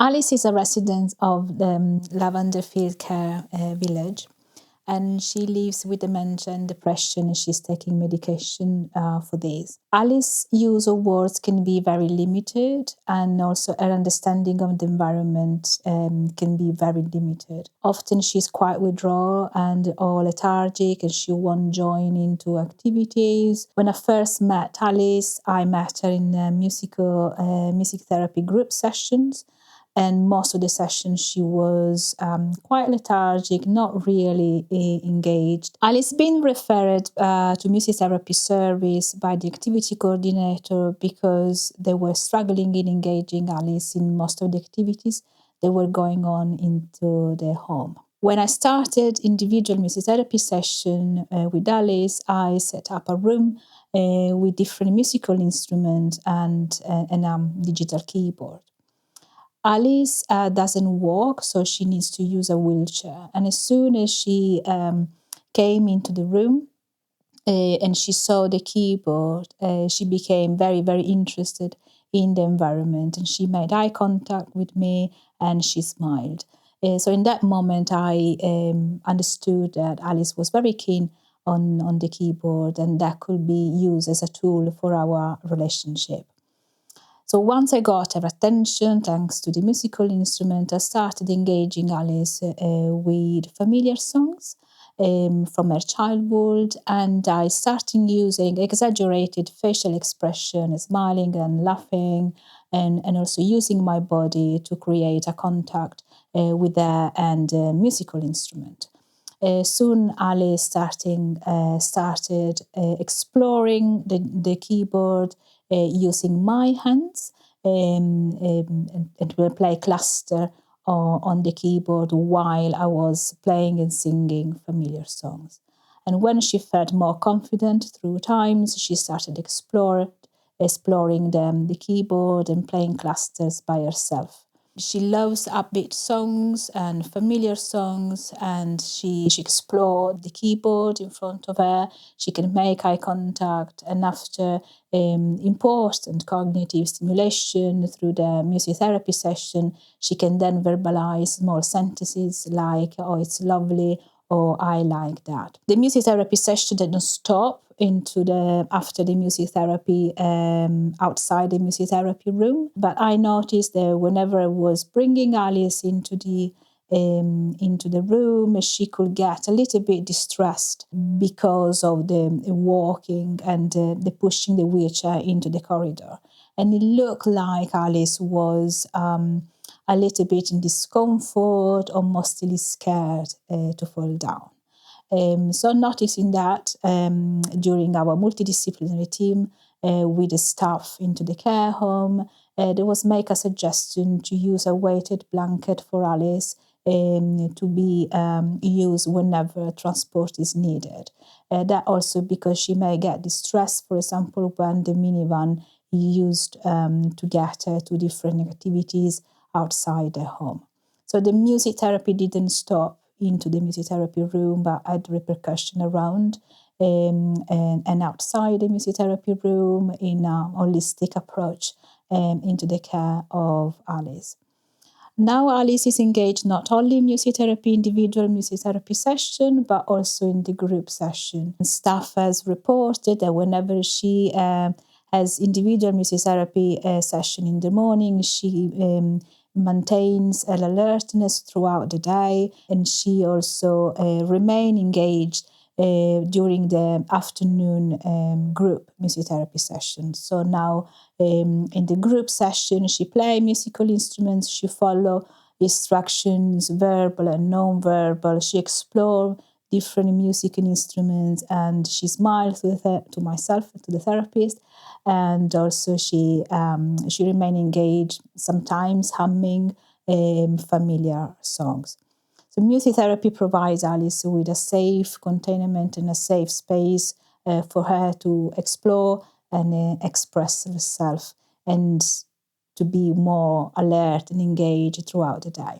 Alice is a resident of the Lavender Fields Care Village, and she lives with dementia and depression, and she's taking medication for this. Alice's use of words can be very limited, and also her understanding of the environment can be very limited. Often she's quite withdrawn and or lethargic, and she won't join into activities. When I first met Alice, I met her in music therapy group sessions. And most of the sessions, she was quite lethargic, not really engaged. Alice been referred to music therapy service by the activity coordinator because they were struggling in engaging Alice in most of the activities that were going on into their home. When I started individual music therapy session with Alice, I set up a room with different musical instruments and digital keyboard. Alice doesn't walk, so she needs to use a wheelchair. And as soon as she came into the room and she saw the keyboard, she became very, very interested in the environment. And she made eye contact with me and she smiled. So in that moment, I understood that Alice was very keen on the keyboard, and that could be used as a tool for our relationship. So once I got her attention, thanks to the musical instrument, I started engaging Alice with familiar songs from her childhood, and I started using exaggerated facial expression, smiling and laughing, and also using my body to create a contact with her and the musical instrument. Soon Alice started exploring the keyboard using my hands and will play cluster on the keyboard while I was playing and singing familiar songs. And when she felt more confident through times, she started exploring the keyboard and playing clusters by herself. She loves upbeat songs and familiar songs, and she explored the keyboard in front of her. She can make eye contact, and after important cognitive stimulation through the music therapy session, she can then verbalize small sentences like, "Oh, it's lovely," or "I like that." The music therapy session didn't stop after the music therapy outside the music therapy room, but I noticed that whenever I was bringing Alice into the room, she could get a little bit distressed because of the walking and the pushing the wheelchair into the corridor, and it looked like Alice was a little bit in discomfort or mostly scared to fall down. So noticing that during our multidisciplinary team with the staff into the care home, there was make a suggestion to use a weighted blanket for Alice to be used whenever transport is needed. That also because she may get distressed, for example, when the minivan used to get her to different activities outside the home. So the music therapy didn't stop into the music therapy room, but had repercussion around and outside the music therapy room in a holistic approach into the care of Alice. Now Alice is engaged not only in music therapy, individual music therapy session, but also in the group session. Staff has reported that whenever she has individual music therapy session in the morning, she maintains an alertness throughout the day, and she also remains engaged during the afternoon group music therapy session. So now in the group session, she plays musical instruments, she follows instructions, verbal and non-verbal, she explores different musical instruments, and she smiles to myself, to the therapist, and also she remains engaged, sometimes humming familiar songs. So music therapy provides Alice with a safe containment and a safe space for her to explore and express herself and to be more alert and engaged throughout the day.